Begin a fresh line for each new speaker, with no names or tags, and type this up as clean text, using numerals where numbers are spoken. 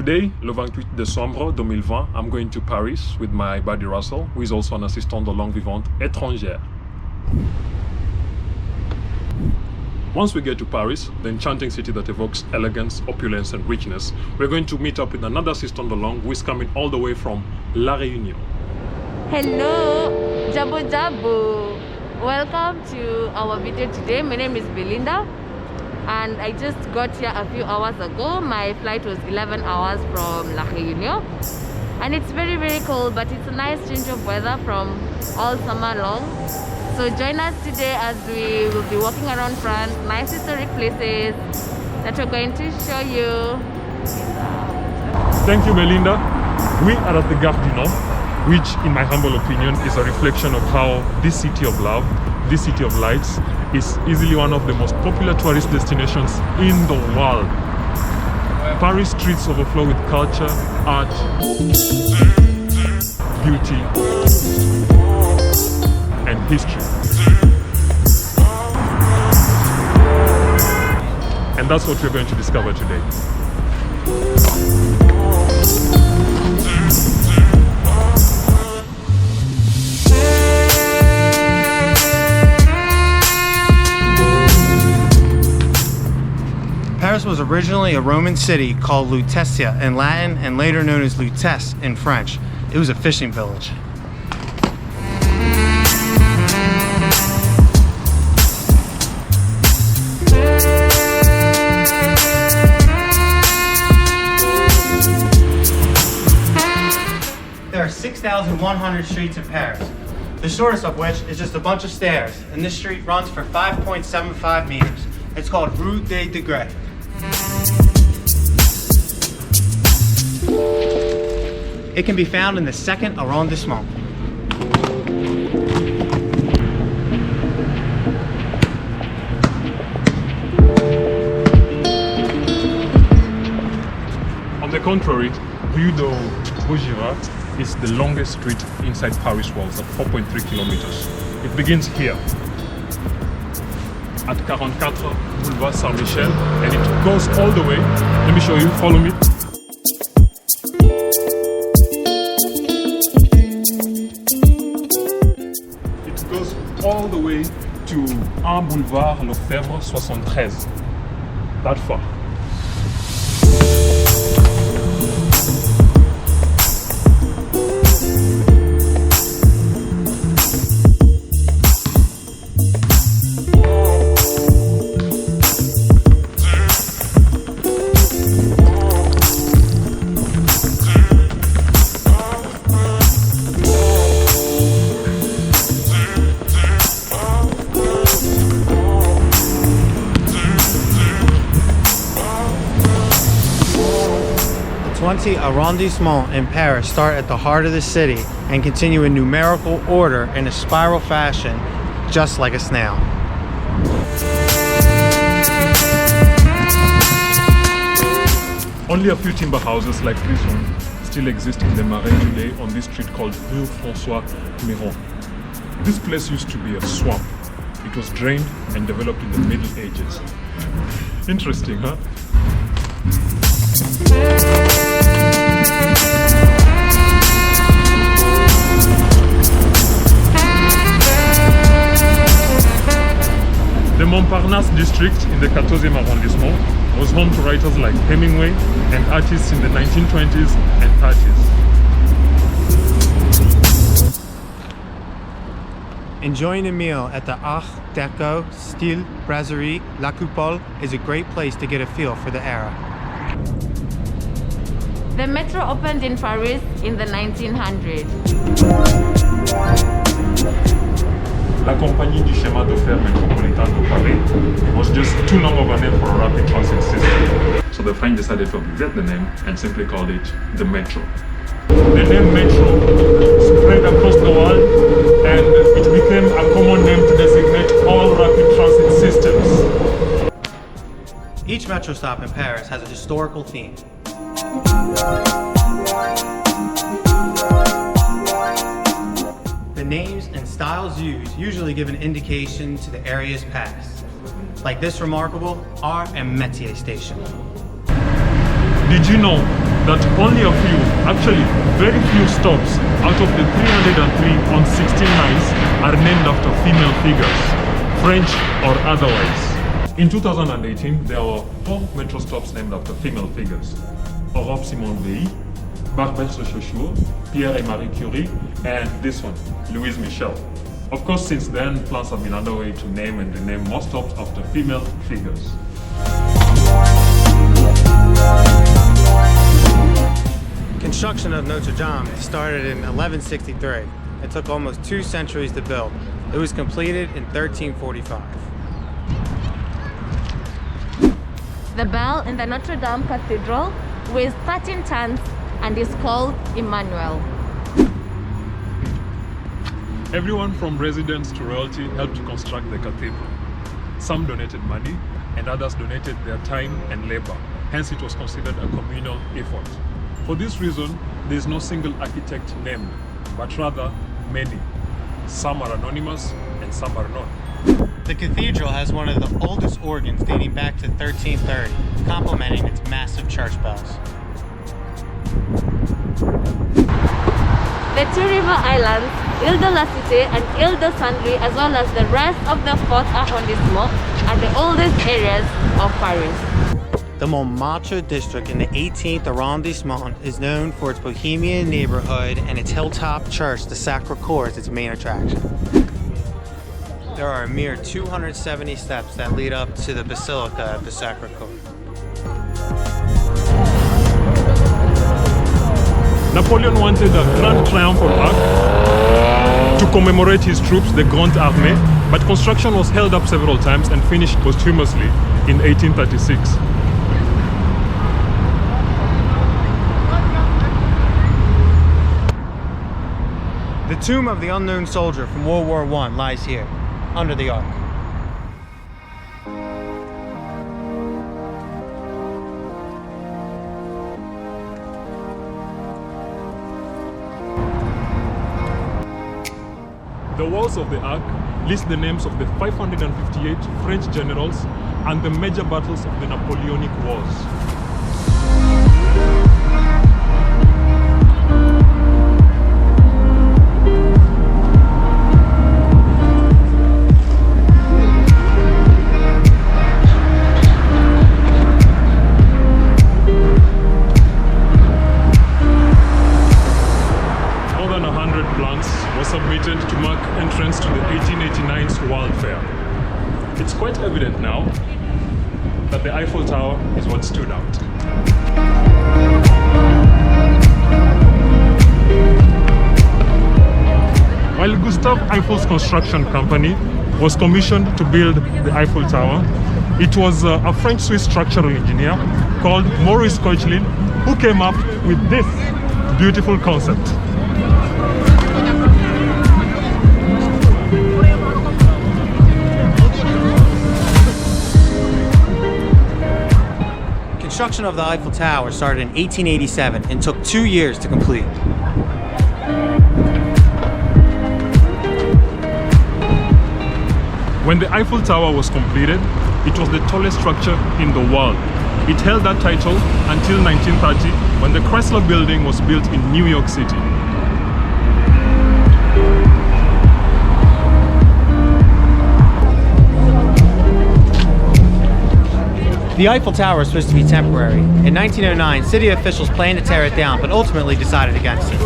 Today, le 28 décembre 2020, I'm going to Paris with my buddy Russell, who is also an assistant de langue vivante étrangère. Once we get to Paris, the enchanting city that evokes elegance, opulence and richness, we're going to meet up with another assistant de langue who is coming all the way from La Réunion.
Hello, Jabo Jabo. Welcome to our video today. My name is Belinda and I just got here a few hours ago. My flight was 11 hours from La Réunion and it's very cold, but it's a nice change of weather from all summer long. So join us today as we will be walking around France, nice historic places that we're going to show you.
Thank you, Belinda. We are at the Gare du Nord, which in my humble opinion is a reflection of how this city of love, this city of lights, is easily one of the most popular tourist destinations in the world. Paris streets overflow with culture, art, beauty, and history. And that's what we're going to discover today.
Paris was originally a Roman city called Lutetia in Latin and later known as Lutece in French. It was a fishing village. There are 6,100 streets in Paris, the shortest of which is just a bunch of stairs, and this street runs for 5.75 meters. It's called Rue des Degrés. It can be found in the 2nd arrondissement.
On the contrary, Rue de Vaugirard is the longest street inside Paris walls at 4.3 kilometers. It begins here at 44 Boulevard Saint-Michel and it goes all the way. Let me show you, follow me. It goes all the way to 1 Boulevard Lefebvre 73. That far.
The 20 arrondissements in Paris start at the heart of the city and continue in numerical order in a spiral fashion, just like a snail.
Only a few timber houses like this one still exist in the Marais du Lait on this street called Rue François Miron. This place used to be a swamp. It was drained and developed in the Middle Ages. Interesting, huh? The Montparnasse district in the 14e arrondissement was home to writers like Hemingway and artists in the 1920s and 30s.
Enjoying a meal at the Art Deco Style Brasserie La Coupole is a great place to get a feel for the era.
The metro opened in Paris in the 1900s.
La Compagnie du Chemin de Fer Métropolitain de Paris was just too long of a name for a rapid transit system. So the French decided to abbreviate the name and simply called it the Metro. The name Metro spread across the world and it became a common name to designate all rapid transit systems.
Each metro stop in Paris has a historical theme. The names and styles used usually give an indication to the area's past, like this remarkable Art and Métier station.
Did you know that only a few, actually very few stops out of the 303 on 16 lines are named after female figures, French or otherwise? In 2018, there were 4 metro stops named after female figures: Europe Simone Veil, Barbès Chauchot, Pierre et Marie Curie, and this one, Louise Michel. Of course, since then, plans have been underway to name and rename more stops after female figures.
Construction of Notre Dame started in 1163. It took almost 2 centuries to build. It was completed in 1345.
The bell in the Notre Dame Cathedral weighs 13 tons and is called Emmanuel.
Everyone from residents to royalty helped to construct the cathedral. Some donated money and others donated their time and labor. Hence, it was considered a communal effort. For this reason, there is no single architect named, but rather many. Some are anonymous and some are not.
The cathedral has one of the oldest organs dating back to 1330, complementing its massive church bells.
The 2 river islands, Ile de la Cité and Ile de Saint-Louis, as well as the rest of the 4th arrondissement, are the oldest areas of Paris.
The Montmartre district in the 18th arrondissement is known for its bohemian neighborhood and its hilltop church, the Sacré-Cœur, is its main attraction. There are a mere 270 steps that lead up to the Basilica of the Sacré-Cœur.
Napoleon wanted a grand triumphal arch to commemorate his troops, the Grande Armée, but construction was held up several times and finished posthumously in 1836.
The tomb of the unknown soldier from World War I lies here, under the ark.
The walls of the ark list the names of the 558 French generals and the major battles of the Napoleonic Wars. Submitted to mark entrance to the 1889's World Fair. It's quite evident now that the Eiffel Tower is what stood out. While Gustave Eiffel's construction company was commissioned to build the Eiffel Tower, it was a French-Swiss structural engineer called Maurice Koechlin who came up with this beautiful concept.
Construction of the Eiffel Tower started in 1887 and took 2 years to complete.
When the Eiffel Tower was completed, it was the tallest structure in the world. It held that title until 1930, when the Chrysler Building was built in New York City.
The Eiffel Tower was supposed to be temporary. In 1909, city officials planned to tear it down, but ultimately decided against it.